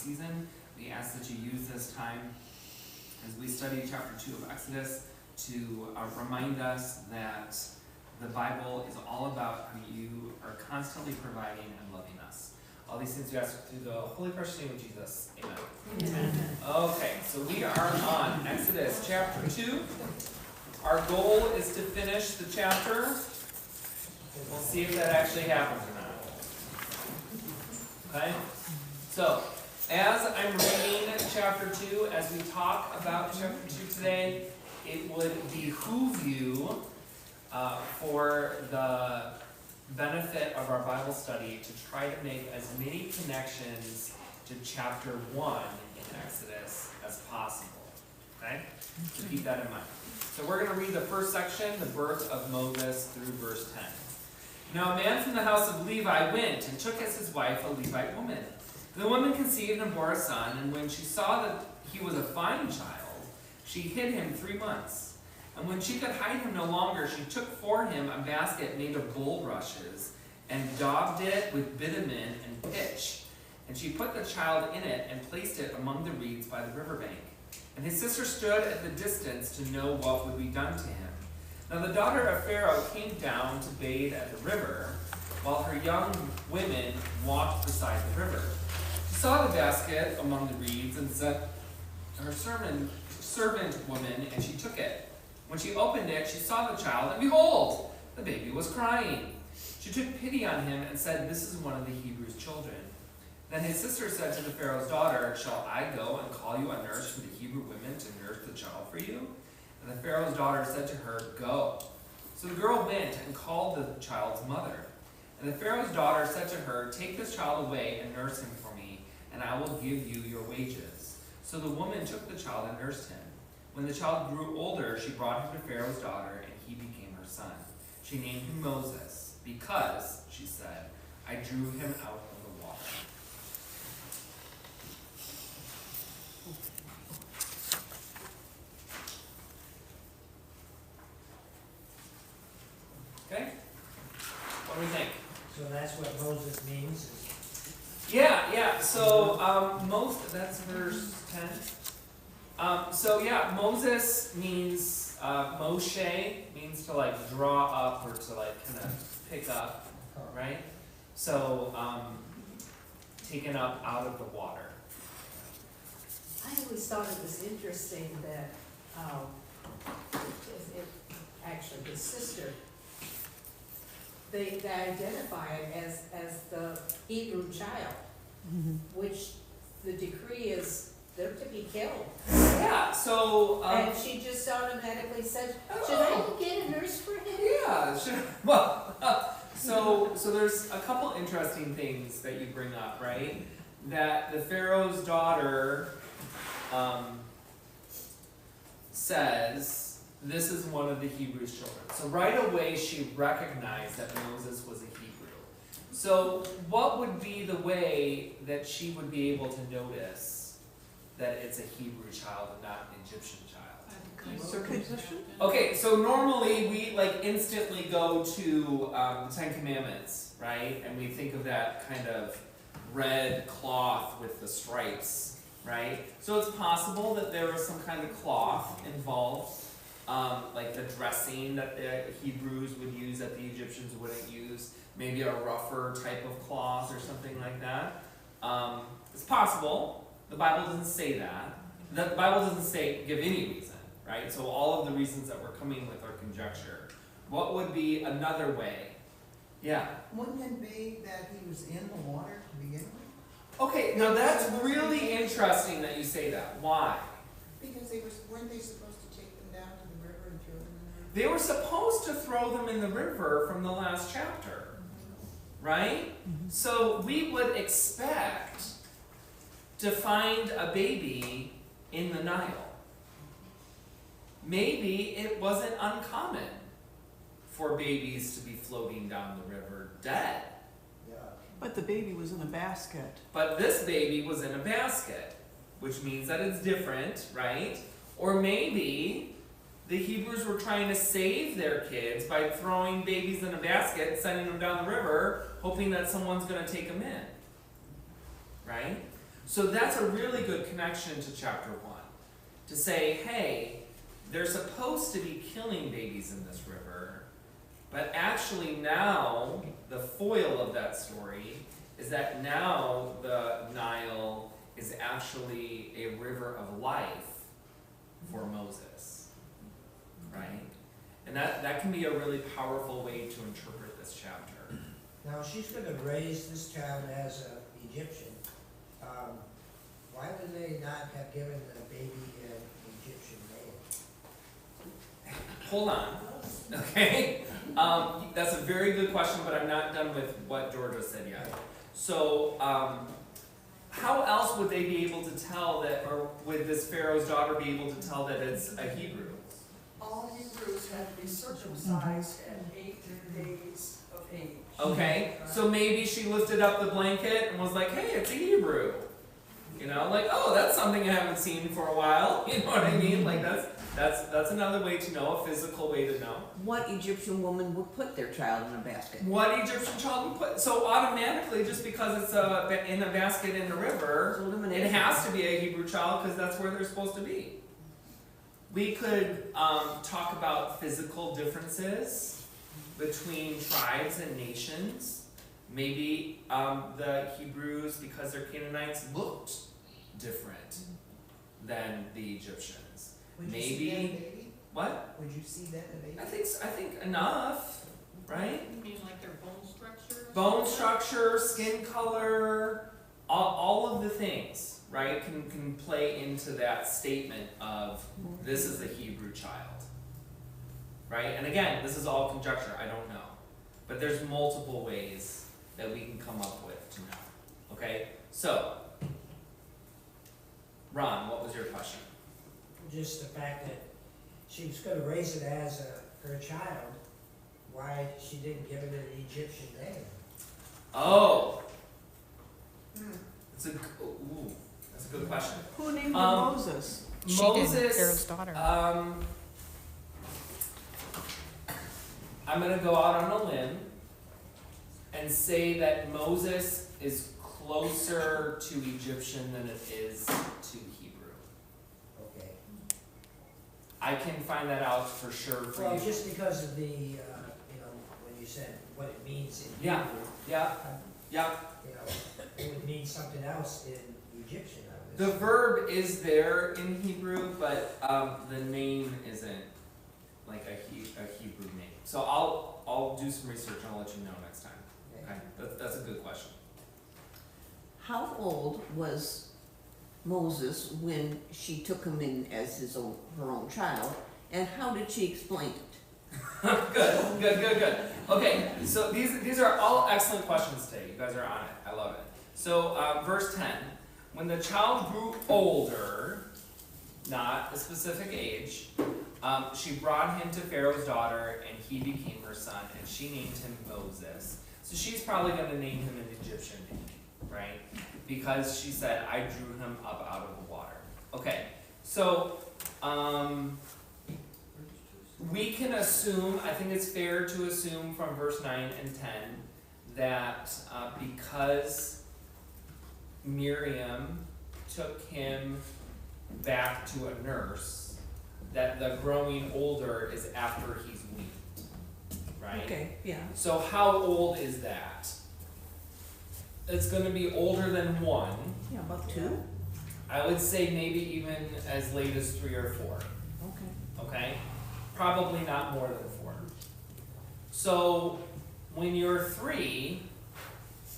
season. We ask that you use this time as we study chapter 2 of Exodus to remind us that the Bible is all about how you are constantly providing and loving us. All these things we ask through the holy precious name of Jesus. Amen. Amen. Okay, so we are on Exodus chapter 2. Our goal is to finish the chapter. We'll see if that actually happens or not. Okay? So, as I'm reading chapter 2, as we talk about chapter 2 today, it would behoove you, for the benefit of our Bible study, to try to make as many connections to chapter 1 in Exodus as possible. Okay? So keep that in mind. So we're going to read the first section, the birth of Moses, through verse 10. Now a man from the house of Levi went and took as his wife a Levite woman. The woman conceived and bore a son, and when she saw that he was a fine child, she hid him 3 months. And when she could hide him no longer, she took for him a basket made of bulrushes, and daubed it with bitumen and pitch. And she put the child in it, and placed it among the reeds by the riverbank. And his sister stood at the distance to know what would be done to him. Now the daughter of Pharaoh came down to bathe at the river, while her young women walked beside the river. She saw the basket among the reeds, and sent her servant woman, and she took it. When she opened it, she saw the child, and behold, the baby was crying. She took pity on him and said, "This is one of the Hebrews' children." Then his sister said to the Pharaoh's daughter, "Shall I go and call you a nurse from the Hebrew women to nurse the child for you?" And the Pharaoh's daughter said to her, "Go." So the girl went and called the child's mother. And the Pharaoh's daughter said to her, "Take this child away and nurse him for me, and I will give you your wages." So the woman took the child and nursed him. When the child grew older, she brought him to Pharaoh's daughter, and he became her son. She named him Moses, because, she said, "I drew him out of the water." Okay? What do we think? So that's what Moses means? Yeah. So, that's verse 10. Moses means, Moshe means to like draw up or to like kind of pick up, right? So, taken up out of the water. I always thought it was interesting that, actually his sister, they identify it as the Hebrew child, which the decree is they're to be killed. Yeah, so... and she just automatically said, "Should I get a nurse for him?" Yeah, sure. Well, so there's a couple interesting things that you bring up, right? That the Pharaoh's daughter says, "This is one of the Hebrews' children." So right away she recognized that Moses was a Hebrew. So what would be the way that she would be able to notice that it's a Hebrew child and not an Egyptian child? Circumcision? Okay, so normally we like instantly go to the Ten Commandments, right? And we think of that kind of red cloth with the stripes, right? So it's possible that there was some kind of cloth involved, like the dressing that the Hebrews would use that the Egyptians wouldn't use, maybe a rougher type of cloth or something like that. It's possible. The Bible doesn't say that. The Bible doesn't give any reason, right? So all of the reasons that we're coming with are conjecture. What would be another way? Yeah? Wouldn't it be that he was in the water to begin with? Okay, now that's really interesting that you say that. Why? Because weren't they supposed to take them down to the river and throw them in the river? They were supposed to throw them in the river from the last chapter, right? So we would expect to find a baby in the Nile. Maybe it wasn't uncommon for babies to be floating down the river dead. Yeah. But the baby was in a basket. But this baby was in a basket, which means that it's different, right? Or maybe the Hebrews were trying to save their kids by throwing babies in a basket and sending them down the river, hoping that someone's going to take them in, right? So that's a really good connection to chapter 1. To say, hey, they're supposed to be killing babies in this river, but actually now, the foil of that story is that now the Nile is actually a river of life for Moses, right? And that can be a really powerful way to interpret this chapter. Now, if she's gonna raise this child as an Egyptian, why would they not have given the baby an Egyptian name? Hold on, okay? That's a very good question, but I'm not done with what Georgia said yet. So, how else would they be able to tell that, or would this Pharaoh's daughter be able to tell that it's a Hebrew? All Hebrews had to be circumcised at 8 days of age. Okay, so maybe she lifted up the blanket and was like, hey, it's a Hebrew. You know, like, oh, that's something I haven't seen for a while. You know what I mean? Like, that's another way to know, a physical way to know. What Egyptian woman would put their child in a basket? What Egyptian child would put, so automatically, just because it's in a basket in the river, it has to be a Hebrew child because that's where they're supposed to be. We could talk about physical differences between tribes and nations. Maybe the Hebrews, because they're Canaanites, looked different than the Egyptians. Would you Maybe see that in a baby? what? Would you see that in a baby? I think enough, right? You mean like their bone structure? Bone structure, skin color, all of the things, right, can play into that statement of this is a Hebrew child, right? And again, this is all conjecture, I don't know. But there's multiple ways that we can come up with to know, okay? So, Ron, what was your question? Just the fact that she was gonna raise it as her child, why she didn't give it an Egyptian name? Oh, Hmm. that's a good question. Who named him Um, Moses? She did, Moses, Pharaoh's daughter. I'm gonna go out on a limb and say that Moses is closer to Egyptian than it is to Hebrew. Okay. I can find that out for sure for Well, you. just because of the, when you said what it means in Yeah. Hebrew, Yeah, yeah. it would mean something else in Egyptian, I The would verb is there in Hebrew, but the name isn't like a Hebrew name. So I'll do some research and I'll let you know next time. Okay, that's a good question. How old was Moses when she took him in as her own child, and how did she explain it? Good. Okay, so these are all excellent questions today. You guys are on it. I love it. So verse 10, when the child grew older, not a specific age, she brought him to Pharaoh's daughter, and he became her son, and she named him Moses. So she's probably going to name him an Egyptian name, right? Because she said, I drew him up out of the water. Okay, so we can assume, I think it's fair to assume from verse 9 and 10 that because Miriam took him back to a nurse, that the growing older is after he's weaned, right? Okay, yeah. So how old is that? It's gonna be older than 1. Yeah, about 2. I would say maybe even as late as 3 or 4. Okay. Okay? Probably not more than 4. So when you're 3,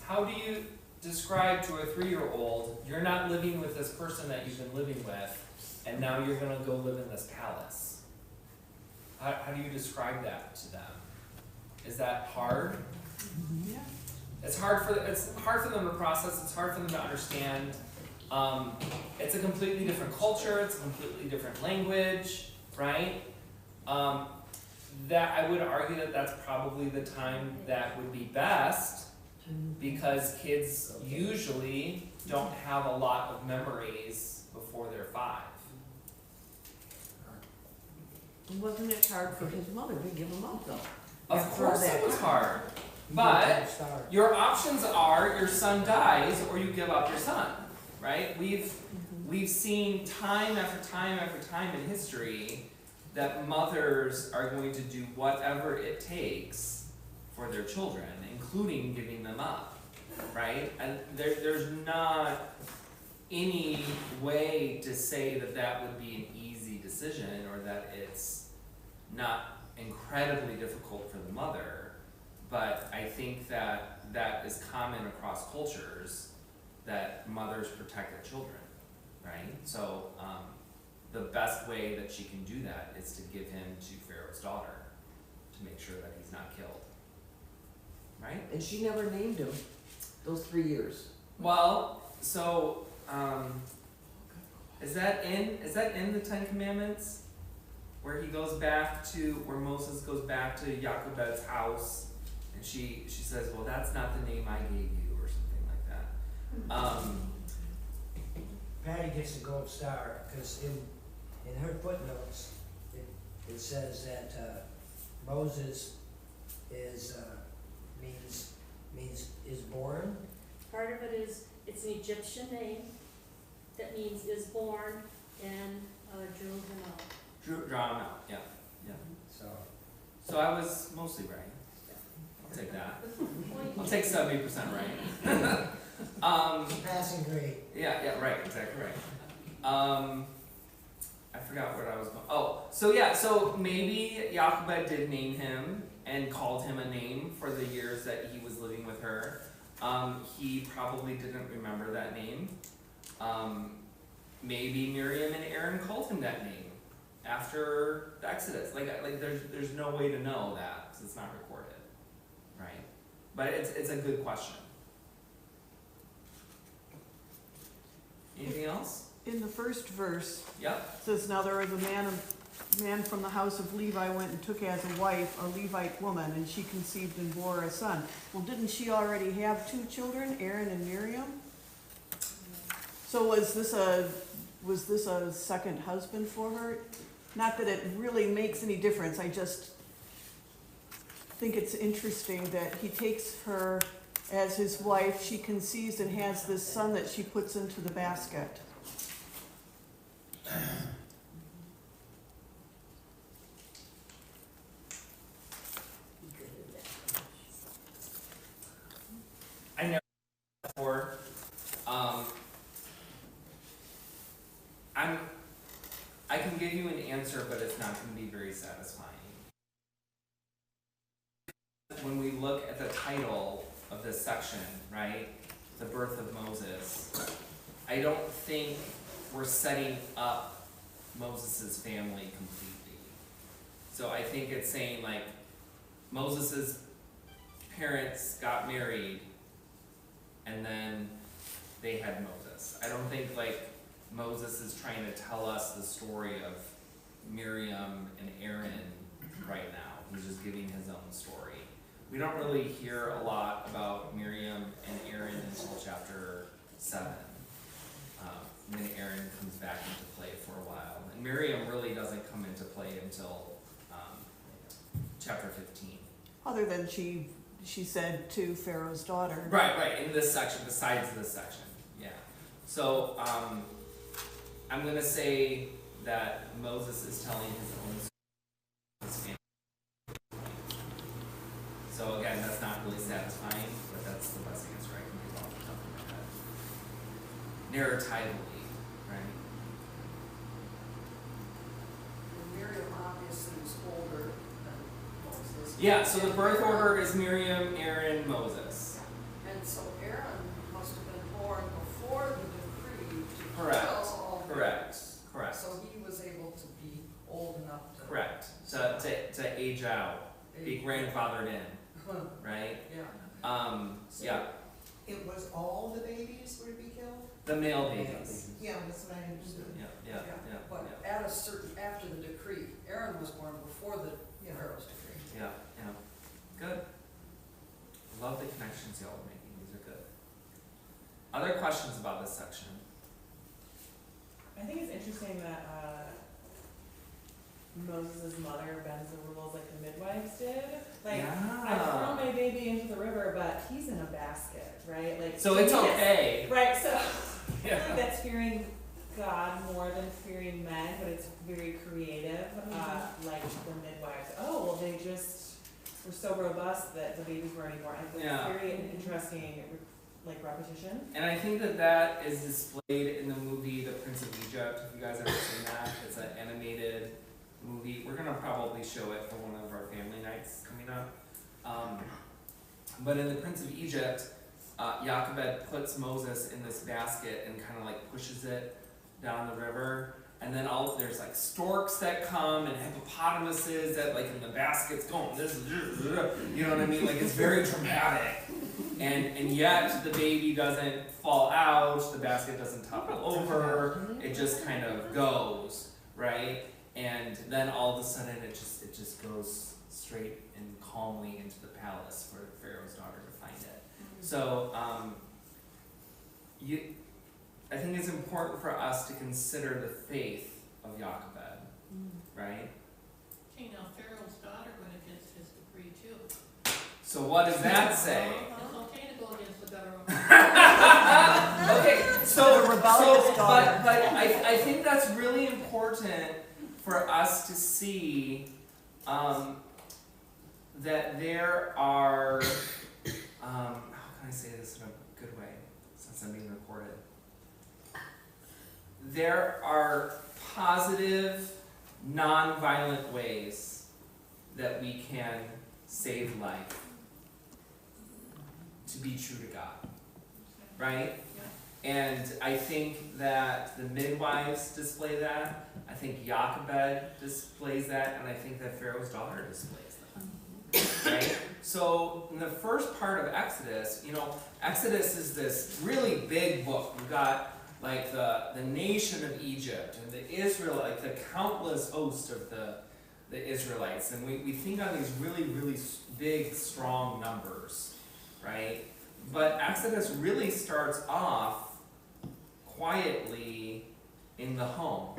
how do you describe to a 3-year-old, you're not living with this person that you've been living with, and now you're gonna go live in this palace? How do you describe that to them? Is that hard? Yeah. It's hard for them to process, it's hard for them to understand. It's a completely different culture, it's a completely different language, right? That I would argue that that's probably the time that would be best, because kids usually don't have a lot of memories before they're 5. Wasn't it hard for his mother to give him up, though? Of After course that it was time. hard, You but get that start. your options are your son dies or you give up your son. right? We've seen time after time after time in history that mothers are going to do whatever it takes for their children, including giving them up, right? And there's not any way to say that that would be an easy decision or that it's not incredibly difficult for the mother, but I think that that is common across cultures, that mothers protect their children, right? So the best way that she can do that is to give him to Pharaoh's daughter to make sure that he's not killed, right? And she never named him those 3 years. Well, so is that in the Ten Commandments, where Moses goes back to Jochebed's house, and she says, well, that's not the name I gave you, or something like that. Patty gets the gold star, because in her footnotes, it says that Moses is born. Part of it is, it's an Egyptian name that means is born, and drew him out. Draw him out, yeah. So I was mostly right. I'll take that. I'll take 70% right. Passing grade. Yeah, right, exactly right. I forgot what I was going. Oh, so maybe Jochebed did name him and called him a name for the years that he was living with her. He probably didn't remember that name. Maybe Miriam and Aaron called him that name after the Exodus. Like there's no way to know that because it's not recorded, right? But it's a good question. Anything else? In the first verse, Yep. it says, now there was a man from the house of Levi went and took as a wife a Levite woman, and she conceived and bore a son. Well, didn't she already have 2 children, Aaron and Miriam? So was this a second husband for her? Not that it really makes any difference, I just think it's interesting that he takes her as his wife, she conceives and has this son that she puts into the basket. I never before. I can give you an answer, but it's not going to be very satisfying. When we look at the title of this section, right, the birth of Moses, I don't think we're setting up Moses' family completely. So I think it's saying like Moses' parents got married and then they had Moses. I don't think like Moses is trying to tell us the story of Miriam and Aaron right now. He's just giving his own story. We don't really hear a lot about Miriam and Aaron until chapter 7. And then Aaron comes back into play for a while. And Miriam really doesn't come into play until chapter 15. Other than she said to Pharaoh's daughter. Right, in this section, besides this section, yeah. So, I'm gonna say that Moses is telling his own story, his family. So again, that's not really satisfying, but that's the best answer I can give off the top of my head. Narratively, right? Miriam obviously was older than Moses. Yeah, so the birth order is Miriam, Aaron, Moses. And so Aaron must have been born before the decree to Correct. kill all Correct. Miriams. Correct. So he was able to be old enough to. Correct. To age out, be grandfathered in, right? Yeah. Yeah, It was all the babies were to be killed? the male babies. Yeah, that's what I understood. Yeah. But at a certain, after the decree, Aaron was born before the Pharaoh's decree. Yeah. Good. Love the connections y'all are making. These are good. Other questions about this section? I think it's interesting that Moses' mother bends the rules like the midwives did. Like, I throw my baby into the river, but he's in a basket, right? Like, So it's he gets- okay. Right, so feel like that's fearing God more than fearing men, but it's very creative, like the midwives. Oh, well, they just were so robust that the babies were anymore. I think Yeah. it's very interesting, like repetition. And I think that that is displayed in the movie The Prince of Egypt. If you guys ever seen that, it's an animated movie. We're gonna probably show it for one of our family nights coming up. But in The Prince of Egypt, Jochebed puts Moses in this basket and kind of like pushes it down the river. And then there's like storks that come and hippopotamuses that like in the basket's going this, you know what I mean? Like it's very dramatic. And yet the baby doesn't fall out, the basket doesn't topple over, it just kind of goes, right? And then all of a sudden it just goes straight and calmly into the palace for Pharaoh's daughter to find it. So I think it's important for us to consider the faith of Jochebed, right? Okay, now Pharaoh's daughter went against his decree too. So what does that say? It's okay to go against the government. Okay, so The rebellious but daughter. I think that's really important for us to see that there are how can I say this in a good way since I'm being recorded? There are positive, non-violent ways that we can save life to be true to God, right? And I think that the midwives display that. I think Jochebed displays that, and I think that Pharaoh's daughter displays that. Right? So in the first part of Exodus, Exodus is this really big book. We've got like the nation of Egypt and the Israelite, the countless host of the Israelites, and we think on these really, really big, strong numbers, right? But Exodus really starts off quietly in the home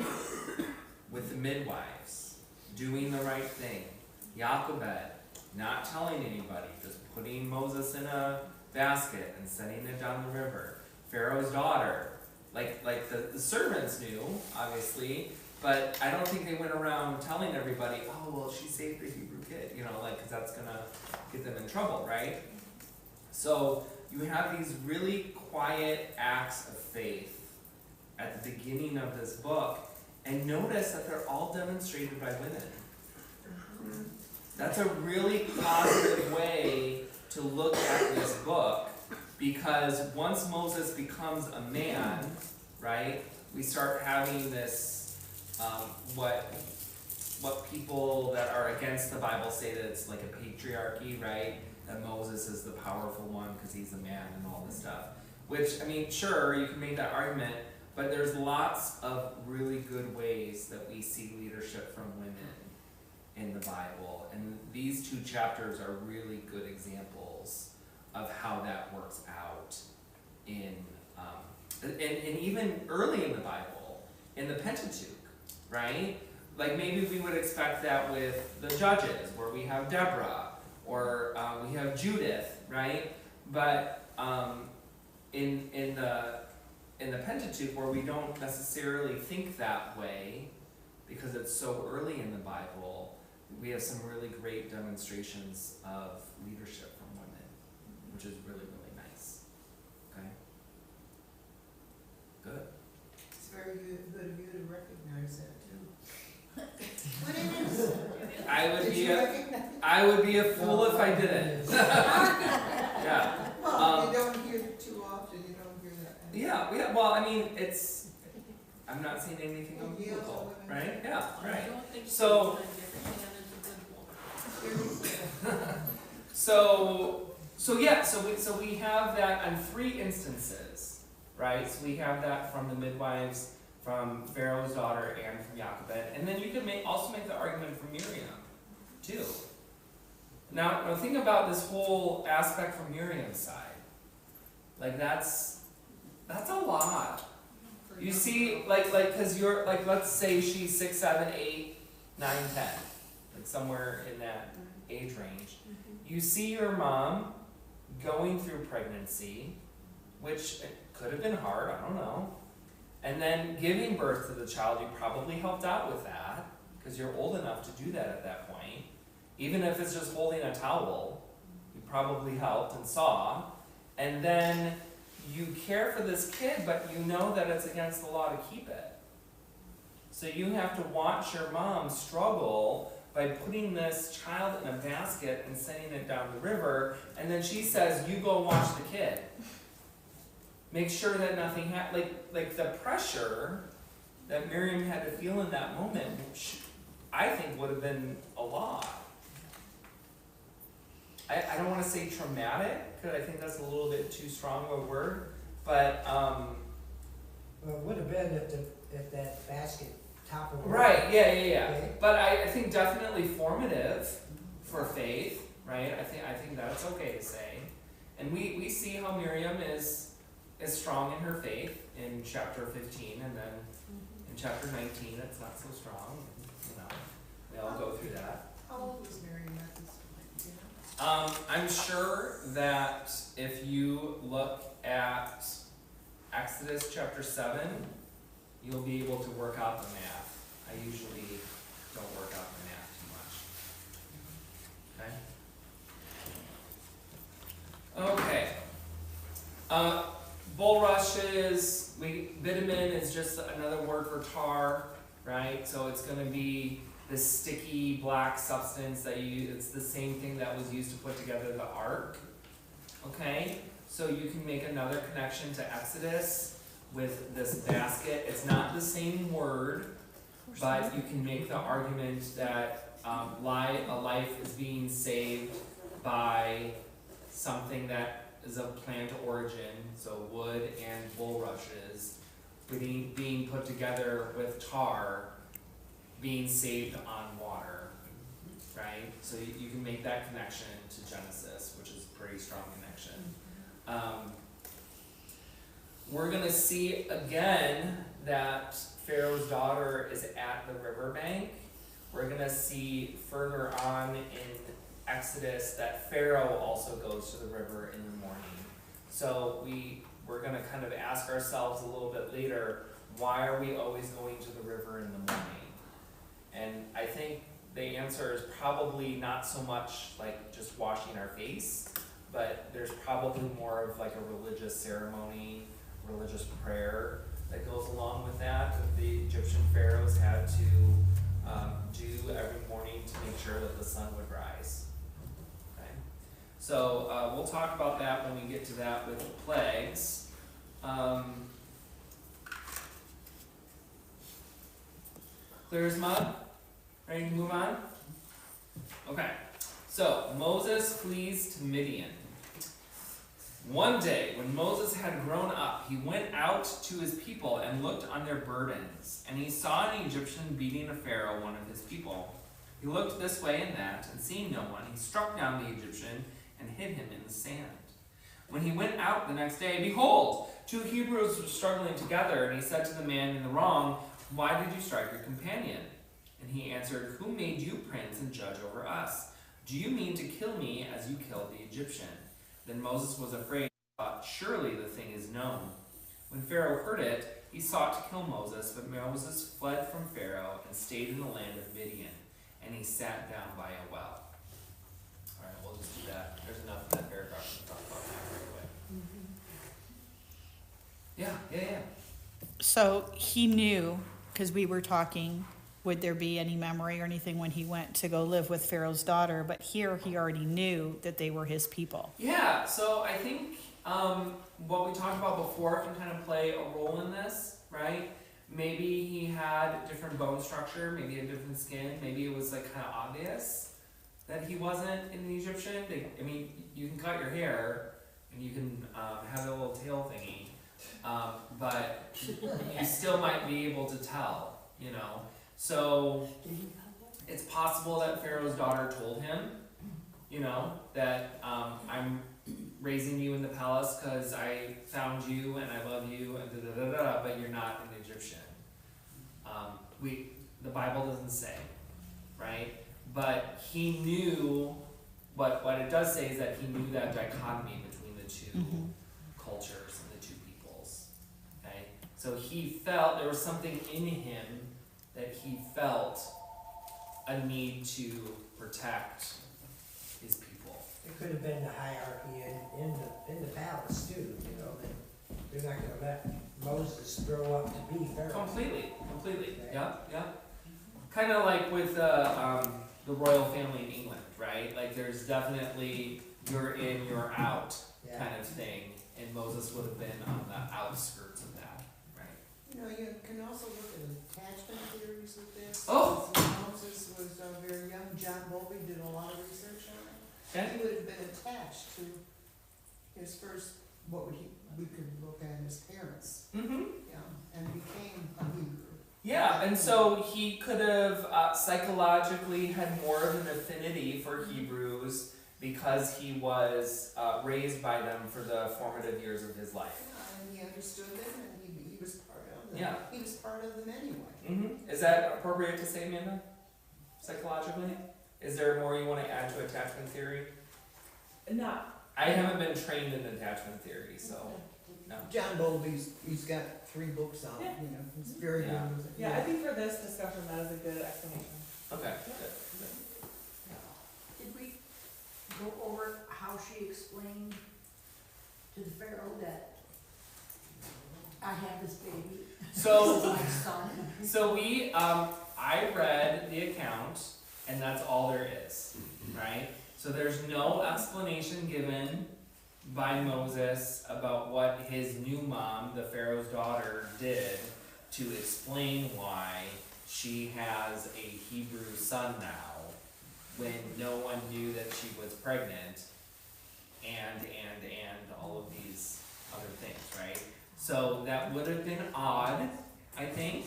with the midwives, doing the right thing. Jochebed, not telling anybody, just putting Moses in a basket and sending it down the river. Pharaoh's daughter, like the servants knew, obviously, but I don't think they went around telling everybody, oh, well, she saved the Hebrew kid, because that's gonna get them in trouble, right? So you have these really quiet acts of faith at the beginning of this book, and notice that they're all demonstrated by women. That's a really positive way to look at this book, because once Moses becomes a man, right, we start having this, what people that are against the Bible say that it's like a patriarchy, right? That Moses is the powerful one because he's a man and all this stuff. Which, sure, you can make that argument, but there's lots of really good ways that we see leadership from women in the Bible. And these two chapters are really good examples of how that works out in, and even early in the Bible, in the Pentateuch, right? Like maybe we would expect that with the Judges, where we have Deborah, or we have Judith, right? But in the Pentateuch, where we don't necessarily think that way, because it's so early in the Bible, we have some really great demonstrations of leadership from women, which is really, really nice. Okay? Good. It's very good of you to recognize that too. What it is? I would be a fool if I didn't. Yeah. Well, you don't hear it too often, you don't hear that. Yeah, well, I'm not saying anything unbiblical, right? Yeah, I right. don't think So- So we have that on 3 instances, right? So we have that from the midwives, from Pharaoh's daughter, and from Jochebed, and then you could also make the argument from Miriam, too. Now think about this whole aspect from Miriam's side. Like that's a lot. You see, because you're let's say she's 6, 7, 8, 9, 10, like somewhere in that age range. You see your mom going through pregnancy, which could have been hard, I don't know. And then giving birth to the child, you probably helped out with that, because you're old enough to do that at that point. Even if it's just holding a towel, you probably helped and saw. And then you care for this kid, but you know that it's against the law to keep it. So you have to watch your mom struggle by putting this child in a basket and sending it down the river, and then she says, you go watch the kid. Make sure that nothing like the pressure that Miriam had to feel in that moment, I think would have been a lot. I don't want to say traumatic, because I think that's a little bit too strong of a word, but Well, it would have been if that basket toppled over. right, yeah. Okay. But I think definitely formative for faith, right? I think that's okay to say. And we see how Miriam is strong in her faith in chapter 15, and then in chapter 19 it's not so strong. You know, we all go through that. How old was Miriam at this point? I'm sure that if you look at Exodus chapter 7, you'll be able to work out the math. I usually don't work out the math too much. Okay. Bulrushes, bitumen is just another word for tar, right? So it's going to be this sticky black substance it's the same thing that was used to put together the ark. Okay? So you can make another connection to Exodus with this basket. It's not the same word, but you can make the argument that a life is being saved by something that is of plant origin, so wood and bulrushes, being put together with tar, being saved on water, right? So you can make that connection to Genesis, which is a pretty strong connection. We're going to see again that Pharaoh's daughter is at the riverbank. We're going to see further on in Exodus that Pharaoh also goes to the river in the morning. So we're going to kind of ask ourselves a little bit later, why are we always going to the river in the morning? And I think the answer is probably not so much like just washing our face, but there's probably more of like a religious ceremony, religious prayer that goes along with that the Egyptian pharaohs had to do every morning to make sure that the sun would rise. Okay? So we'll talk about that when we get to that with the plagues. Clear as mud? Ready to move on? Okay. So Moses flees to Midian. One day, when Moses had grown up, he went out to his people and looked on their burdens. And he saw an Egyptian beating a Pharaoh, one of his people. He looked this way and that, and seeing no one, he struck down the Egyptian and hid him in the sand. When he went out the next day, behold, 2 Hebrews were struggling together, and he said to the man in the wrong, "Why did you strike your companion?" And he answered, "Who made you prince and judge over us? Do you mean to kill me as you killed the Egyptian?" Then Moses was afraid and thought, "Surely the thing is known." When Pharaoh heard it, he sought to kill Moses, but Moses fled from Pharaoh and stayed in the land of Midian, and he sat down by a well. All right, we'll just do that. There's enough in that paragraph to talk about that right away. Yeah. So he knew, because we were talking, would there be any memory or anything when he went to go live with Pharaoh's daughter? But here he already knew that they were his people. Yeah, so I think what we talked about before can kind of play a role in this, right? Maybe he had different bone structure, maybe a different skin, maybe it was like kind of obvious that he wasn't an Egyptian. I mean, you can cut your hair and you can have a little tail thingy, but you still might be able to tell, you know? So it's possible that Pharaoh's daughter told him, you know, that I'm raising you in the palace because I found you and I love you and but you're not an Egyptian. The Bible doesn't say, right? But he knew, what it does say is that he knew that dichotomy between the two cultures and the two peoples. So he felt, there was something in him that he felt a need to protect his people. It could have been the hierarchy in the palace too, you know, that they're not gonna let Moses grow up to be Pharaoh. Completely, yeah. Kind of like with the royal family in England, right? Like there's definitely you're in, you're out Yeah. kind of thing, and Moses would have been on the outskirts of that, right? You know, you can also look at attachment theories with this. Oh. Since Moses was very young, John Bowlby did a lot of research on it. Okay. He would have been attached to his first, we could look at his parents, Mm-hmm. and became a Hebrew. Yeah, and so he could have psychologically had more of an affinity for Hebrews because he was raised by them for the formative years of his life. Yeah, and he understood them, and he was part of them. Yeah. He was part of them anyway. Mm-hmm. Is that appropriate to say, Amanda? Psychologically? Is there more you want to add to attachment theory? Not, I haven't been trained in attachment theory, so no. John Bowlby's, he's got 3 books on it, you know, he's very good Yeah. with it. yeah, I think for this discussion, that is a good explanation. Okay, good. Did we go over how she explained to the Pharaoh that I have this baby, So, my son? so I read the account, and that's all there is, right? So there's no explanation given by Moses about what his new mom, the Pharaoh's daughter, did to explain why she has a Hebrew son now, when no one knew that she was pregnant, and all of these other things, right? So that would have been odd, I think,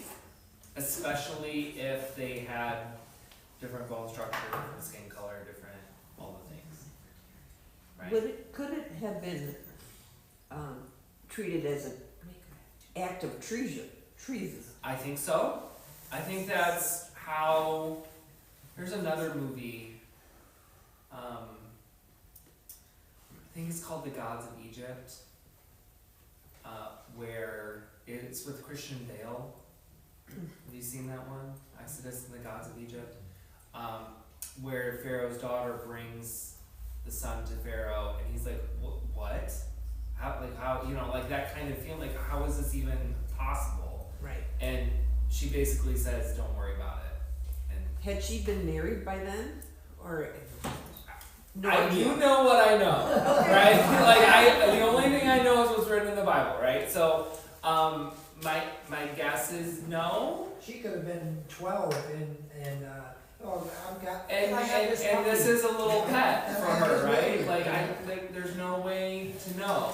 especially if they had different bone structure, different skin color, different all the things, right? Could it have been treated as an act of treason? I think so. I think that's how. There's another movie. I think it's called The Gods of Egypt, where it's with Christian Bale. Have you seen that one? Exodus and the Gods of Egypt, where Pharaoh's daughter brings the son to Pharaoh, and he's like, "What? How? You know, like that kind of feeling. Like, how is this even possible?" Right. And she basically says, "Don't worry about it." And Had she been married by then, or? No I idea. do know what I know, right? Like the only thing I know is what's written in the Bible, right? So, my guess is no. She could have been 12 and And this is a little pet for her, right? Like there's no way to know,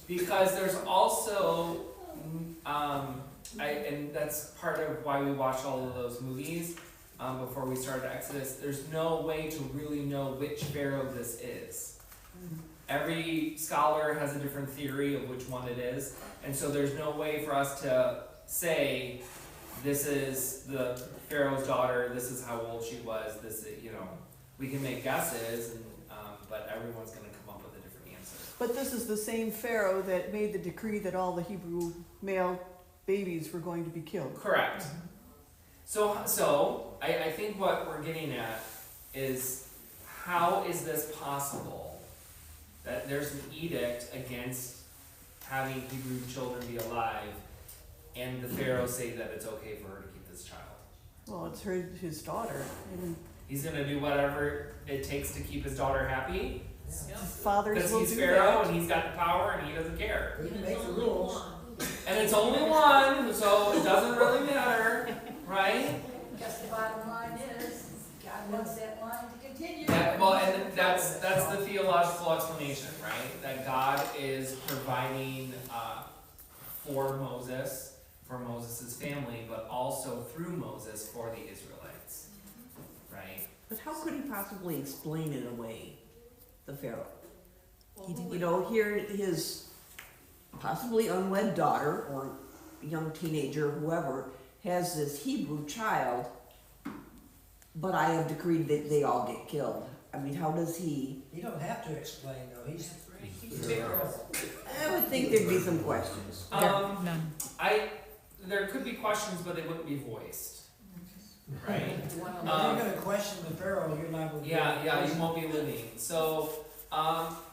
because there's also and that's part of why we watched all of those movies before we started Exodus. There's no way to really know which Pharaoh this is. Every scholar has a different theory of which one it is, and so there's no way for us to say this is the Pharaoh's daughter, this is how old she was, this is, you know, we can make guesses, and, but everyone's going to come up with a different answer. But this is the same Pharaoh that made the decree that all the Hebrew male babies were going to be killed. Correct. So I think what we're getting at is, how is this possible that there's an edict against having Hebrew children be alive, and the Pharaoh say that it's okay for her to keep this child? Well, it's his daughter. And He's gonna do whatever it takes to keep his daughter happy, fathers because will he's do Pharaoh that. and he's got the power and he doesn't care. We can make the rules. And it's only one, so it doesn't really matter, right? Just the bottom line is, God wants that line to continue. And that's the theological explanation, right? That God is providing for Moses, for Moses' family, but also through Moses for the Israelites, right? But how could he possibly explain it away, the Pharaoh? You know, here his possibly unwed daughter or young teenager, whoever, has this Hebrew child, but I have decreed that they all get killed. I mean, how does he? You don't have to explain though, Pharaoh. I would think there'd be some questions. None. There could be questions, but they wouldn't be voiced, right? If you're gonna question the Pharaoh, you're not gonna. Yeah, you won't be living. So,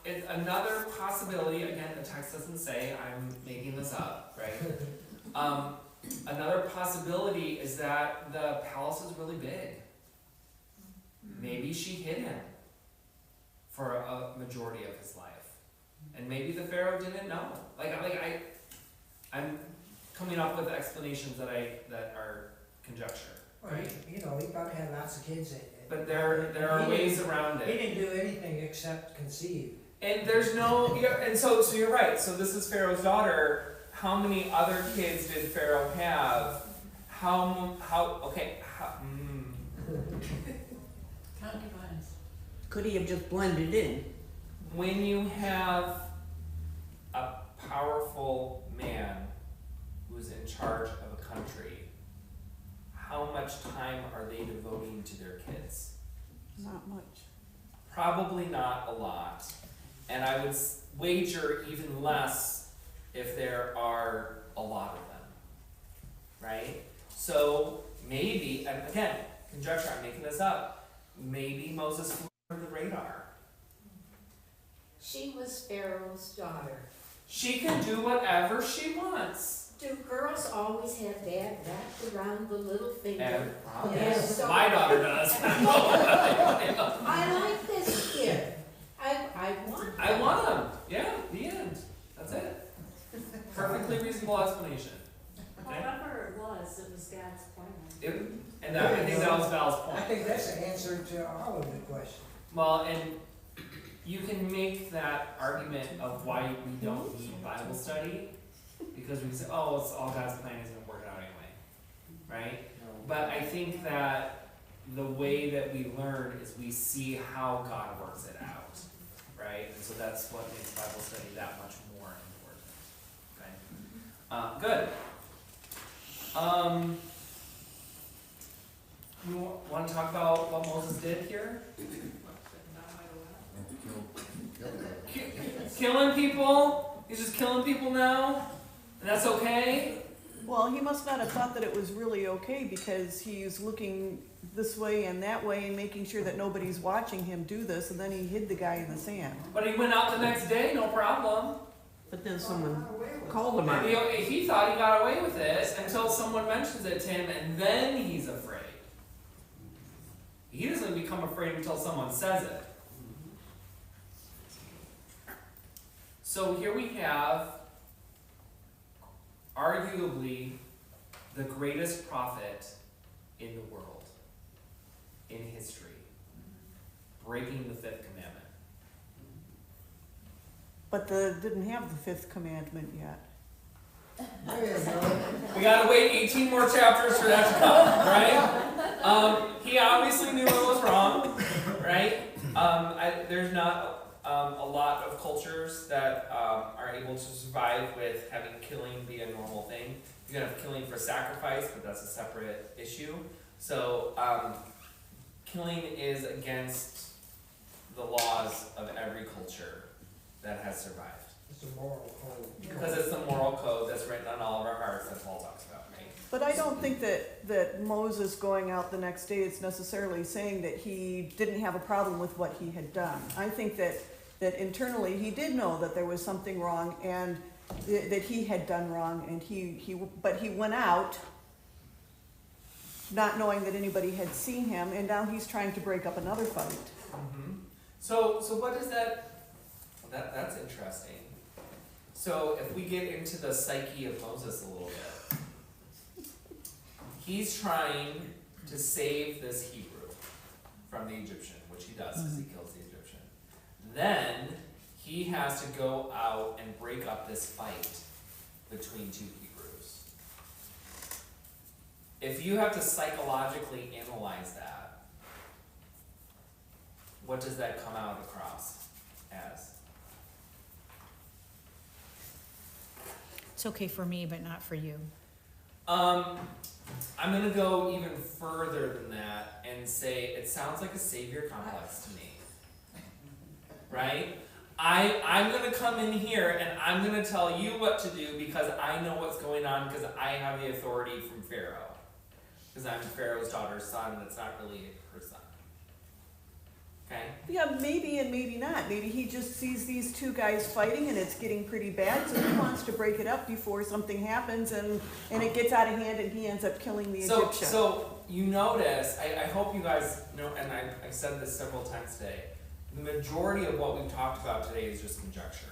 it's another possibility, again, the text doesn't say, I'm making this up, right? Another possibility is that the palace is really big. Maybe she hid him for a majority of his life. And maybe the Pharaoh didn't know. I'm coming up with explanations that are conjecture. Right, he probably had lots of kids. But there are ways around He it. didn't do anything except conceive. And there's no, and so you're right. So this is Pharaoh's daughter. How many other kids did Pharaoh have? Concubines. Could he have just blended in? When you have a powerful man who's in charge of a country, how much time are they devoting to their kids? Not much. Probably not a lot. And I would wager even less if there are a lot of them, right? So maybe, and again, conjecture, I'm making this up, maybe Moses flew under the radar. She was Pharaoh's daughter. She can do whatever she wants. Do girls always have that wrapped around the little finger? And Yes. So- my daughter does. I like this kid. I want I want them. Yeah, the end. That's it. Perfectly reasonable explanation. Okay? However it was God's plan. And that, I think that was Val's I point. think that's the answer to all of the questions. Well, and you can make that argument of why we don't need Bible study, because we say, oh, it's all God's plan isn't working out anyway, right? But I think that the way that we learn is we see how God works it out, right? And so that's what makes Bible study that much more important, okay? Good. We want to talk about what Moses did here? Killing people? He's just killing people now? And that's okay? Well, he must not have thought that it was really okay because he's looking this way and that way and making sure that nobody's watching him do this, and then he hid the guy in the sand. But he went out the next day, no problem. But then someone called him on And it. he thought he got away with it until someone mentions it to him, and then he's afraid. He doesn't become afraid until someone says it. So here we have arguably the greatest prophet in the world, in history, breaking the fifth commandment. But didn't have the fifth commandment yet. We gotta wait 18 more chapters for that to come, right? He obviously knew it was wrong, right? There's not a lot of cultures that are able to survive with having killing be a normal thing. You can have killing for sacrifice, but that's a separate issue. So killing is against the laws of every culture that has survived. It's a moral code. Because it's the moral code that's written on all of our hearts that Paul talks about, right? But I don't think that Moses going out the next day is necessarily saying that he didn't have a problem with what he had done. I think that internally he did know that there was something wrong and that he had done wrong, and but he went out not knowing that anybody had seen him, and now he's trying to break up another fight. Mm-hmm. So what is that? Well, that's interesting. So if we get into the psyche of Moses a little bit, he's trying to save this Hebrew from the Egyptian, which he does because he kills the Egyptian. Then he has to go out and break up this fight between two Hebrews. If you have to psychologically analyze that, what does that come out across as? It's okay for me, but not for you. I'm gonna go even further than that and say it sounds like a savior complex to me. Right? I'm gonna come in here and I'm gonna tell you what to do because I know what's going on because I have the authority from Pharaoh. Because I'm Pharaoh's daughter's son, and it's not really her son. Okay? Yeah, maybe and maybe not. Maybe he just sees these two guys fighting and it's getting pretty bad, so he wants to break it up before something happens and it gets out of hand and he ends up killing the Egyptian. So you notice, I hope you guys know, and I said this several times today, the majority of what we've talked about today is just conjecture.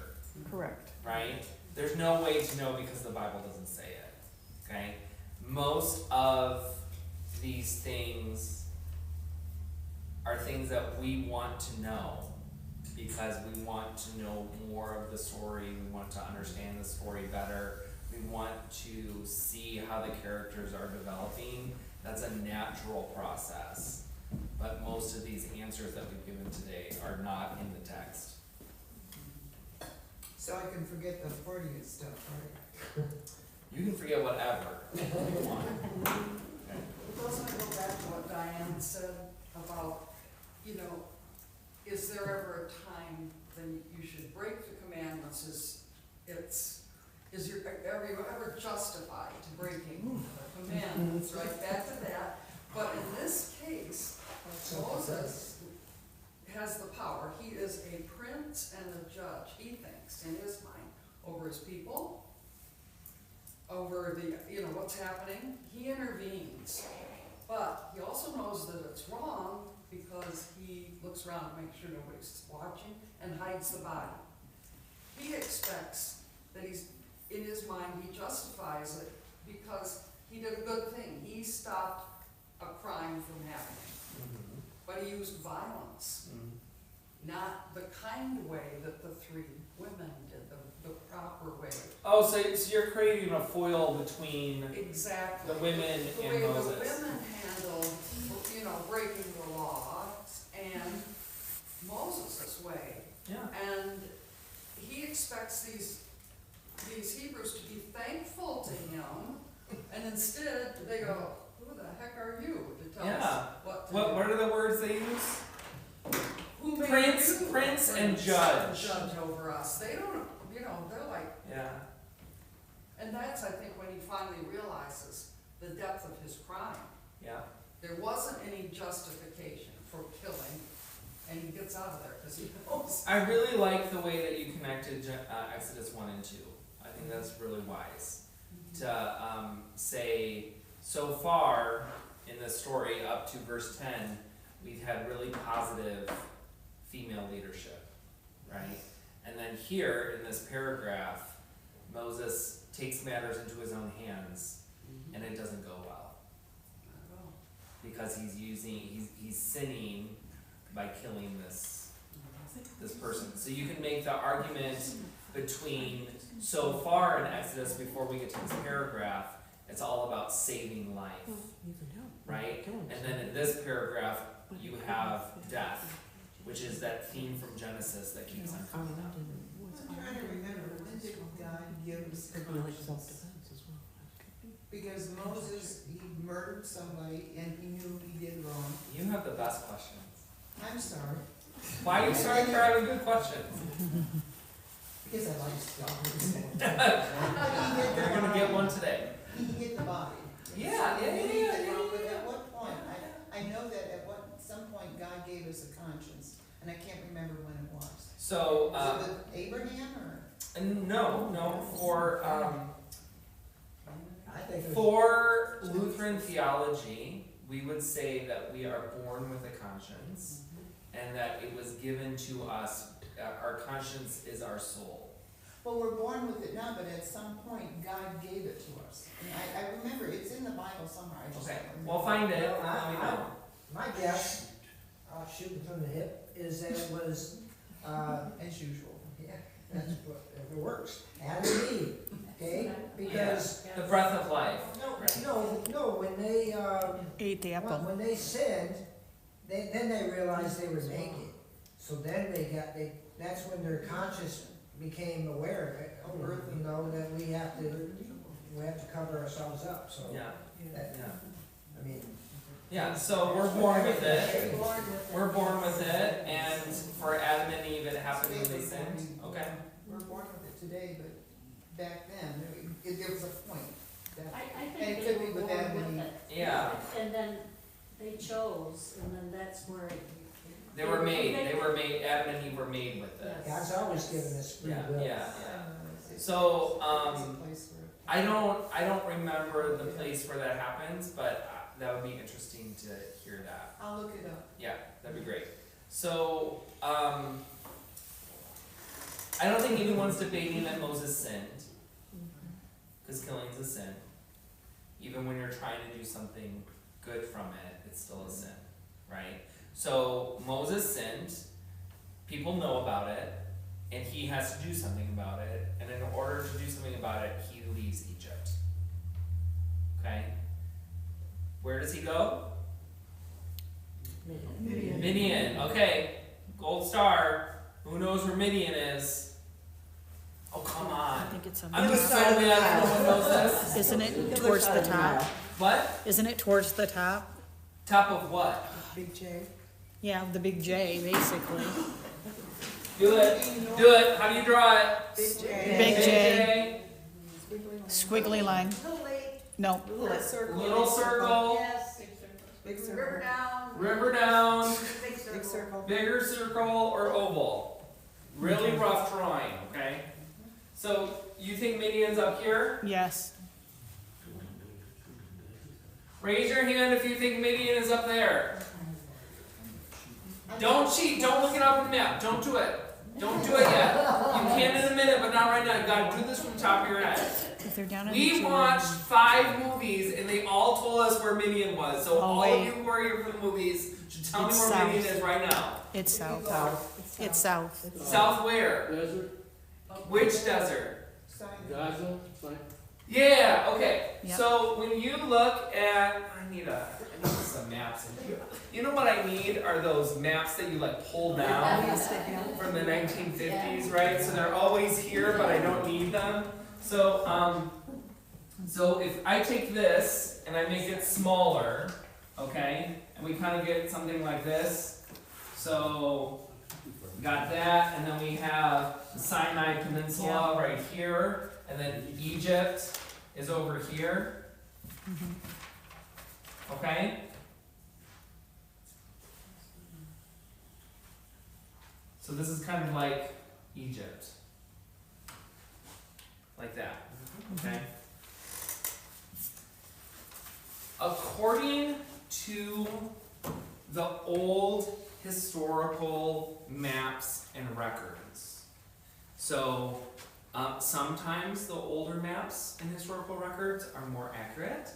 Correct. Right? There's no way to know because the Bible doesn't say it. Okay? Most of these things are things that we want to know because we want to know more of the story, we want to understand the story better, we want to see how the characters are developing. That's a natural process. But most of these answers that we've given today are not in the text. So I can forget the Freudian stuff, right? You can forget whatever you want. Okay. Doesn't it go back to what Diane said about, you know, is there ever a time when you should break the commandments? Are you ever justified to breaking the commandments? Right, back to that. But in this case, Moses has the power. He is a prince and a judge, he thinks, in his mind, over his people, over what's happening. He intervenes. But he also knows that it's wrong because he looks around to make sure nobody's watching and hides the body. He expects that in his mind, he justifies it because he did a good thing. He stopped a crime from happening. But he used violence, not the kind way that the three women did, the proper way. Oh, so you're creating a foil between Exactly. the women The and way Moses. the women handle, breaking the laws, and Moses' way. Yeah. And he expects these Hebrews to be thankful to him, and instead they go, "Who the heck are you to tell us what to do?" What are the words they use? Who made Prince, you prince, a and judge. Judge over us. They don't, they're like, Yeah. and that's, I think, when he finally realizes the depth of his crime. Yeah. There wasn't any justification for killing, and he gets out of there because he knows. I really like the way that you connected Exodus 1 and 2. I think that's really wise. To say, so far in the story up to verse 10, we've had really positive female leadership, right? And then here in this paragraph, Moses takes matters into his own hands, and it doesn't go well. Because he's sinning by killing this person. So you can make the argument between, so far in Exodus, before we get to this paragraph, it's all about saving life, right? And then in this paragraph, you have death, which is that theme from Genesis that keeps on coming up. I'm trying to remember, when did God give us conscience? Because Moses, he murdered somebody and he knew he did wrong. You have the best questions. I'm sorry. Why are you starting for having good questions? Because I like stuff. You're gonna get one today. He hit the body. Yeah. But at what point? I know that at some point God gave us a conscience, and I can't remember when it was. So, Was it with Abraham or? no, I think it was, for Lutheran theology, we would say that we are born with a conscience, and that it was given to us, our conscience is our soul. Well, we're born with it now, but at some point God gave it to us. And I remember, it's in the Bible somewhere, I just Okay, don't remember. we'll find it, let me know. my guess, shooting from the hip, is that it was, As usual. yeah, that's what, if it works, Adam and Eve, okay? Because, The breath of life. no, when they, Ate the apple. when they sinned, then they realized they were naked. So then that's when their conscience became aware of it, that we have to cover ourselves up, so. Yeah, that- yeah. I mean, Yeah, so we're born with it. Born with it. We're born with it, and for Adam and Eve, it happened when they sinned. Okay. We're born with it today, but back then, there was a point. I And think it they could be were with born Adam with and Eve. it. Yeah, And then they chose, and then that's where it. they were made. Adam and Eve were made with this. God's always given us free Yeah, will. yeah. It's So, a place where. I don't remember the place where that happens, but that would be interesting to hear that. I'll look it up. Yeah, that'd be great. So, I don't think anyone's debating that Moses sinned, because killing's a sin. Even when you're trying to do something good from it, it's still a sin, right? So Moses sinned, people know about it, and he has to do something about it, and in order to do something about it, he leaves Egypt. Okay? Where does he go? Midian. Okay, gold star. Who knows where Midian is? Oh, come I on. think it's on I'm the just top. so mad no one knows this. Isn't it The other towards side the of the top? Nile. What? Isn't it towards the top? Top of what? Big J. Yeah, the big J, basically. Do it. Do it. How do you draw it? Big J. Big J. Squiggly line. Little lake, No, Little circle. Little circle. yes, Big river circle. down. River down. Big Big circle. circle. Bigger circle or oval. Really rough drawing, okay? So you think Midian's up here? yes. Raise your hand if you think Midian is up there. Don't cheat. Don't look it up on the map. Don't do it. Don't do it yet. You can in a minute, but not right now. You gotta do this from the top of your head. If they're down in We the watched 5 movies and they all told us where Midian was. So Oh, all wait. of you who are here for the movies should tell It's me where south. Midian is right now. It's south. South. It's south. South where? Desert, Which desert? Gaza, like, Yeah, okay. Yep. So when you look at, I need some maps in here. You know what I need are those maps that you like pull down from the 1950s, right? So they're always here, but I don't need them. So, so if I take this and I make it smaller, okay, and we kind of get something like this. So, got that, and then we have the Sinai Peninsula right here, and then Egypt is over here. Okay? So this is kind of like Egypt. Like that. Okay? According to the old historical maps and records, so sometimes the older maps and historical records are more accurate.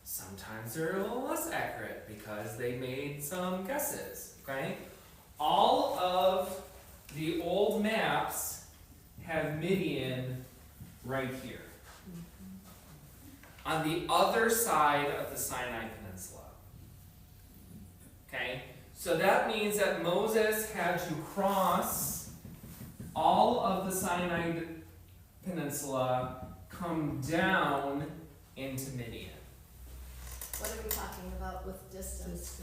Sometimes they're a little less accurate because they made some guesses, okay? All of the old maps have Midian right here. On the other side of the Sinai Peninsula. Okay? So that means that Moses had to cross all of the Sinai Peninsula, come down into Midian. What are we talking about with distance?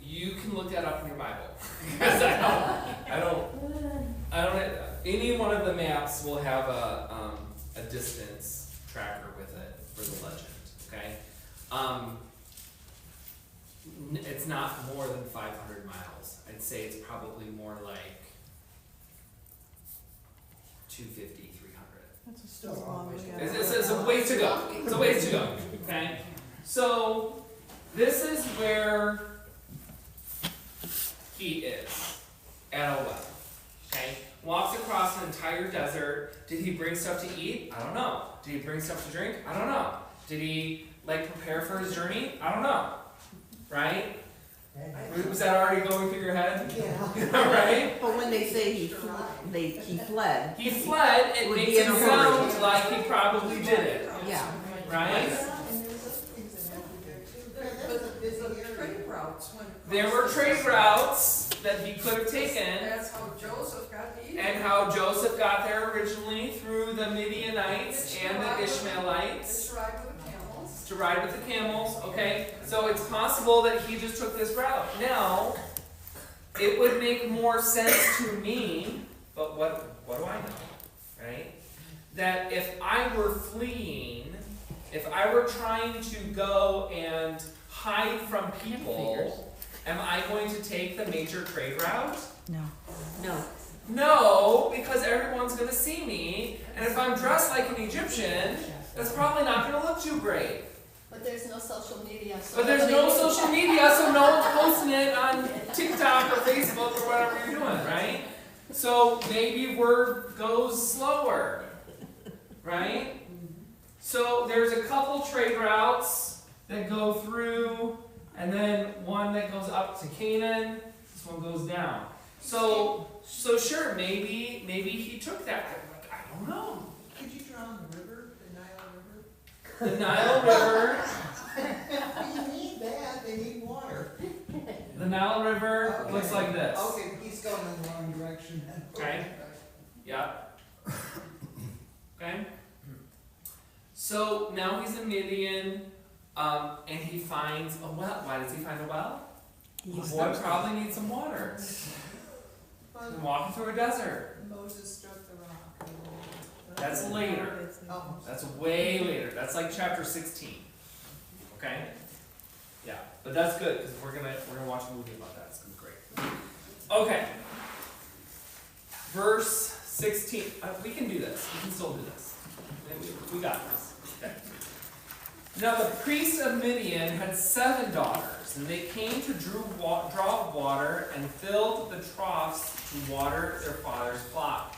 You can look that up in your Bible. Because I don't, any one of the maps will have a distance tracker with it for the legend, okay? It's not more than 500 miles. I'd say it's probably more like 250, 300. That's a still long way. It's a ways to go. It's a ways to go. Okay? So this is where he is at a well. Okay? Walks across an entire desert. Did he bring stuff to eat? I don't know. Did he bring stuff to drink? I don't know. Did he prepare for his journey? I don't know. Right? Was that already going through your head? Yeah. Right? But when they say he fled, He fled, it Would makes be in it a sound hurry. like he probably did it. yeah. Right? There's a trade routes when. There were trade routes that he could have taken, That's how Joseph got to Egypt. and how Joseph got there originally through the Midianites and the Ishmaelites. It's ride with the camels. to ride with the camels, okay? So it's possible that he just took this route. Now, it would make more sense to me, but what do I know, right? That if I were fleeing, if I were trying to go and hide from people, am I going to take the major trade route? No. No. No, because everyone's gonna see me, and if I'm dressed like an Egyptian, that's probably not gonna look too great. But there's no social media, so. But there's no social media, so no one's posting it on TikTok or Facebook or whatever you're doing, right? So maybe word goes slower, right? So there's a couple trade routes that go through, and then one that goes up to Canaan. This one goes down. So sure, maybe he took that. I don't know. Could you draw on the river, the Nile River? The Nile River. You need that, they need water. The Nile River Okay. looks like this. Okay, he's going in the wrong direction then. Okay. Yeah. Okay. So now he's in Midian, and he finds a well. Why does he find a well? The boy probably needs some water. He's walking through a desert. Moses struck the rock. That's later. Oh. That's way later. That's like chapter 16. Okay? Yeah, but that's good because we're gonna watch a movie about that. It's gonna be great. Okay. Verse 16. We can do this. We can still do this. We got this. Okay. Now the priest of Midian had 7 daughters, and they came to draw water and filled the troughs to water their father's flock.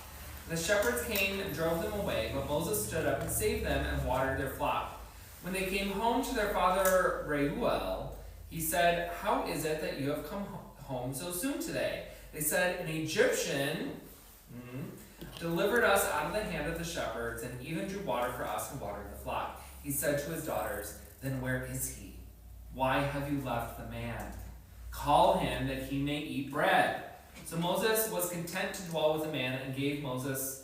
The shepherds came and drove them away, but Moses stood up and saved them and watered their flock. When they came home to their father Reuel, he said, "How is it that you have come home so soon today?" They said, "An Egyptian delivered us out of the hand of the shepherds and even drew water for us and watered the flock." He said to his daughters, "Then where is he? Why have you left the man? Call him that he may eat bread." So Moses was content to dwell with the man and he gave Moses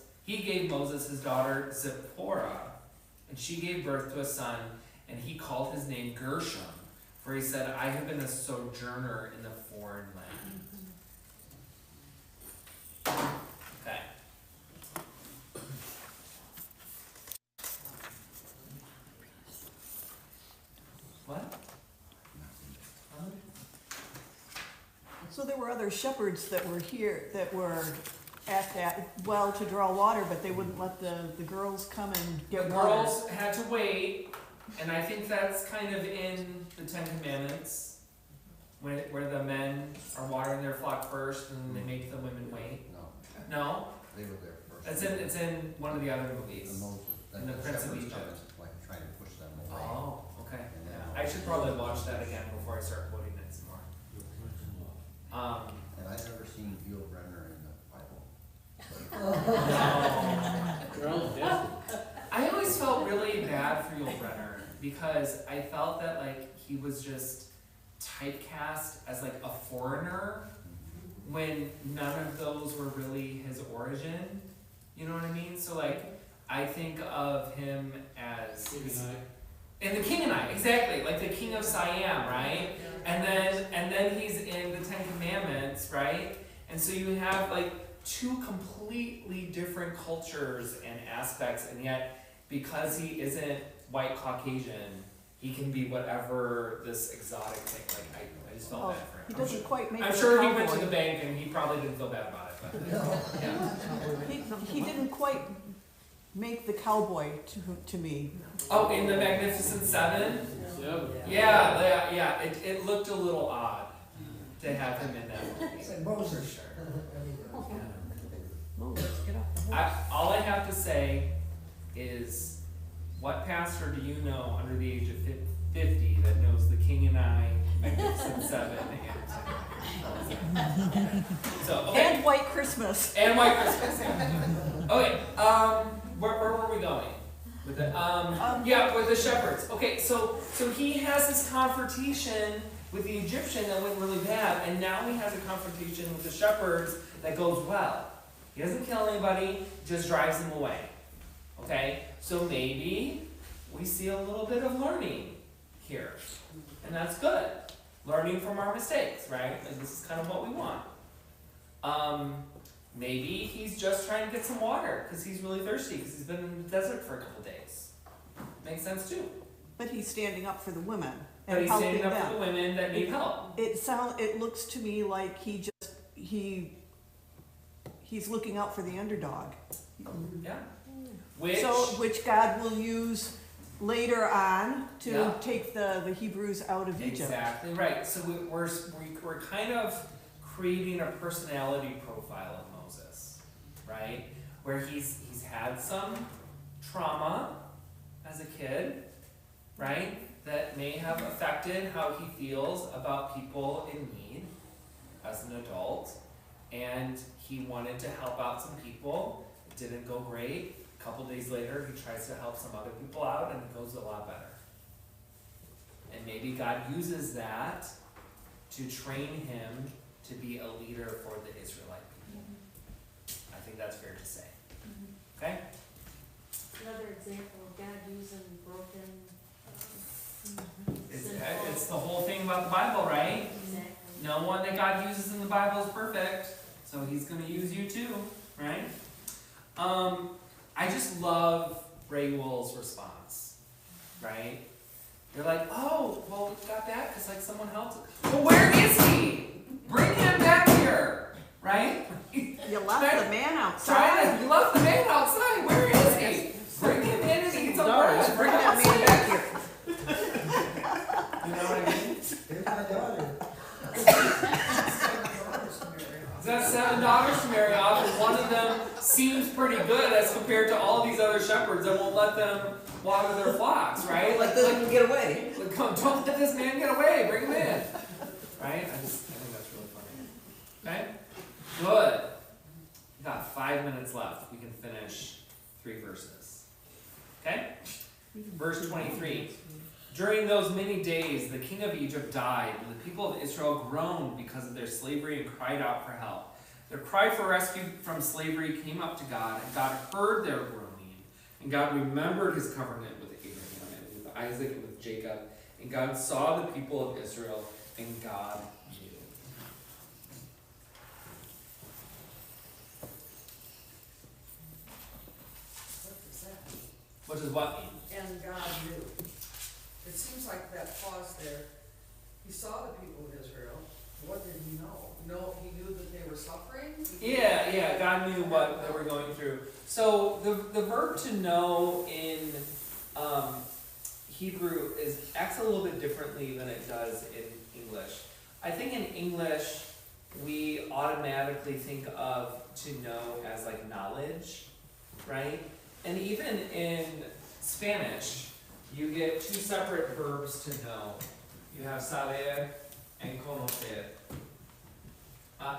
his daughter Zipporah. And she gave birth to a son, and he called his name Gershom, for he said, "I have been a sojourner in the foreign land." Okay. What? So there were other shepherds that were here, that were at that well to draw water, but they wouldn't let the girls come and The get water. girls had to wait, and I think that's kind of in the Ten Commandments, where the men are watering their flock first, and then they make the women wait. No, No, they were there first. it's in one of the other movies. Moses, And the Prince of Egypt. Like trying to push them away. Oh, okay. And then Yeah. I should probably watch that again before I start quoting it some more. And I've never seen Yul Brynner in the Bible. I always felt really bad for Yul Brynner because I felt that like he was just typecast as like a foreigner when none of those were really his origin. You know what I mean? So like I think of him as in the King and I, exactly, like the King of Siam, right? And then he's in the Ten Commandments, right? And so you have like 2 completely different cultures and aspects, and yet because he isn't white Caucasian, he can be whatever this exotic thing. Like I just felt bad for him. He doesn't quite make I'm it sure a he went to cowboy. the bank and he probably didn't feel bad about it. But yeah. He didn't quite make the cowboy to me. Oh, in the Magnificent Seven? Yeah. It looked a little odd to have him in that movie. It's like Moses. For sure. Moses, get off the horse. All I have to say is, what pastor do you know under the age of 50 that knows the King and I, Magnificent Seven, and so, okay. And White Christmas. And White Christmas. Okay, where were we going? With the, with the shepherds. Okay, so he has this confrontation with the Egyptian that went really bad, and now he has a confrontation with the shepherds that goes well. He doesn't kill anybody, just drives them away. Okay, so maybe we see a little bit of learning here. And that's good. Learning from our mistakes, right? Like this is kind of what we want. Maybe he's just trying to get some water because he's really thirsty because he's been in the desert for a couple days. Makes sense too. But he's standing up for the women But and he's helping standing up them. for the women that need help. It looks to me like he's looking out for the underdog. Yeah. Which God will use later on to Yeah. take the Hebrews out of Egypt. Exactly right. So we're kind of creating a personality profile of Moses, right? Where he's had some trauma as a kid, right? That may have affected how he feels about people in need as an adult. And he wanted to help out some people. It didn't go great. A couple days later, he tries to help some other people out, and it goes a lot better. And maybe God uses that to train him to be a leader for the Israelite people. I think that's fair to say. Okay? Another example of God using broken, It's the whole thing about the Bible, right? Exactly. No one that God uses in the Bible is perfect, so he's going to use you too, right? I just love Rayul's response, right? They're like, oh, well, we got that because like someone helped. Well, where is he? Bring him back here, right? You left the man outside. You left the man outside. Where is he? Bring him in and eat some bread. Bring that man back here. You know what I mean? Here's my daughter. He's got 7 daughters to marry off, and one of them seems pretty good as compared to all these other shepherds that won't let them water their flocks, right? Let them get away. Don't let this man get away. Bring him in. Right? I think that's really funny. Okay? Good. We've got 5 minutes left. We can finish 3 verses. Okay? Verse 23. During those many days, the king of Egypt died, and the people of Israel groaned because of their slavery and cried out for help. Their cry for rescue from slavery came up to God, and God heard their groaning. And God remembered his covenant with Abraham, and with Isaac, and with Jacob. And God saw the people of Israel, and God knew. What does that mean? What does what mean? And God knew. It seems like that pause there, he saw the people of Israel, what did he know? No, he knew that they were suffering? Yeah, God knew what they were going through. So the verb to know in Hebrew acts a little bit differently than it does in English. I think in English, we automatically think of to know as like knowledge, right? And even in Spanish, you get 2 separate verbs to know. You have saber and conocer.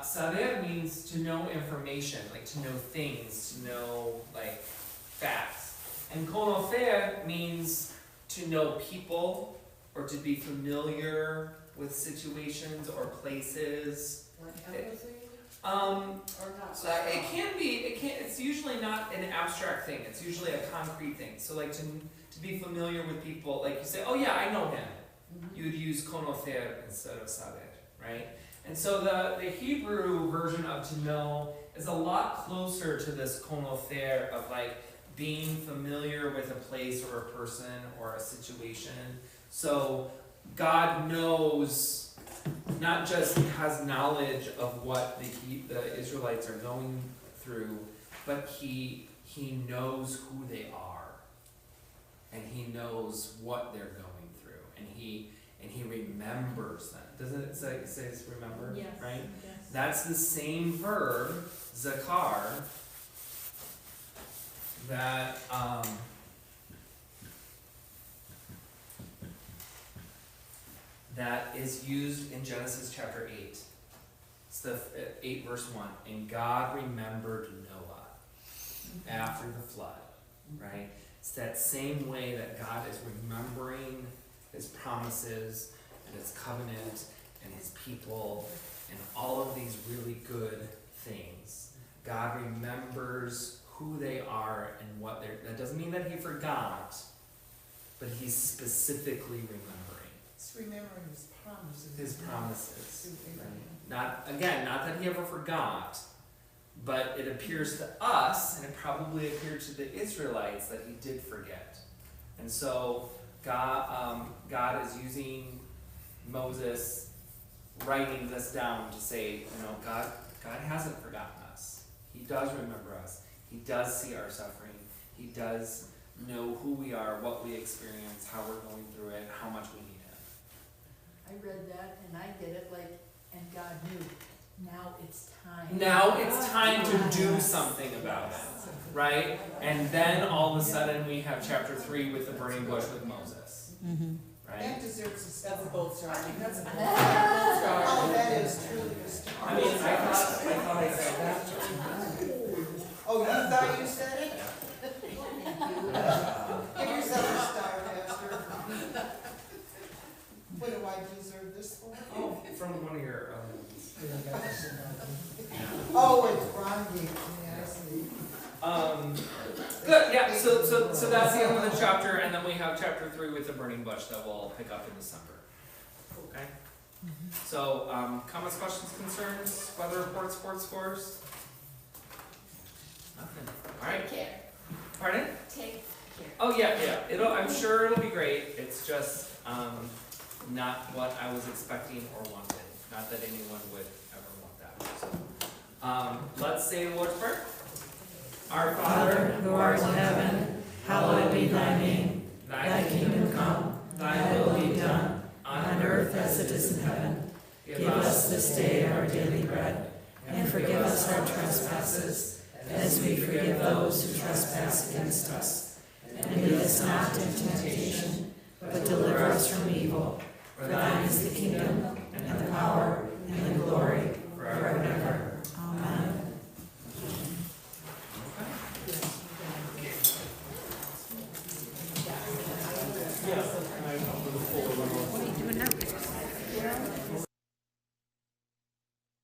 Saber means to know information, like to know things, to know like facts. And conocer means to know people or to be familiar with situations or places. Like empathy? Or not so strong? It's usually not an abstract thing. It's usually a concrete thing. So like to be familiar with people, like you say, oh yeah, I know him. You would use conocer instead of saber, right? And so the Hebrew version of to know is a lot closer to this conocer of like being familiar with a place or a person or a situation. So God knows, not just has knowledge of what the Israelites are going through, but he knows who they are. And he knows what they're going through. And he remembers them. Doesn't it say remember? Yes. Right? Yes. That's the same verb, zakar, that that is used in Genesis chapter 8. It's the 8 verse 1. And God remembered Noah after the flood. Right? It's that same way that God is remembering his promises and his covenant and his people and all of these really good things. God remembers who they are and what they're... That doesn't mean that he forgot, but he's specifically remembering. It's remembering his promises. His promises. To Abraham. Not, again, not that he ever forgot, but it appears to us, and it probably appeared to the Israelites, that he did forget. And so God is using Moses writing this down to say, God hasn't forgotten us. He does remember us. He does see our suffering. He does know who we are, what we experience, how we're going through it, how much we need him. I read that and I get it like, and God knew, now it's time. Now it's time to do something about it, right? And then all of a sudden we have chapter 3 with the burning bush with Moses, right? That deserves a star. That's a gold star. That's a gold star. Oh, that is truly a star. I mean, I thought I said that. Oh, you thought you said it? Give yourself a star, Pastor. What do I deserve this for? Oh, from one of your, Oh, it's Ron gave it to me, I see. good, yeah, so that's the end of the chapter, and then we have chapter 3 with the burning bush that we'll pick up in December. Okay? So, comments, questions, concerns, weather reports, sports scores? Nothing. Alright. Take care. Pardon? Take care. Oh, yeah. I'm sure it'll be great. It's just, not what I was expecting or wanted. Not that anyone would ever want that. So, let's say the Lord's Prayer. Our Father, who art in heaven, hallowed be thy name. Thy kingdom come, thy will be done, on earth as it is in heaven. Give us this day our daily bread, and forgive us our trespasses, as we forgive those who trespass against us. And lead us not into temptation,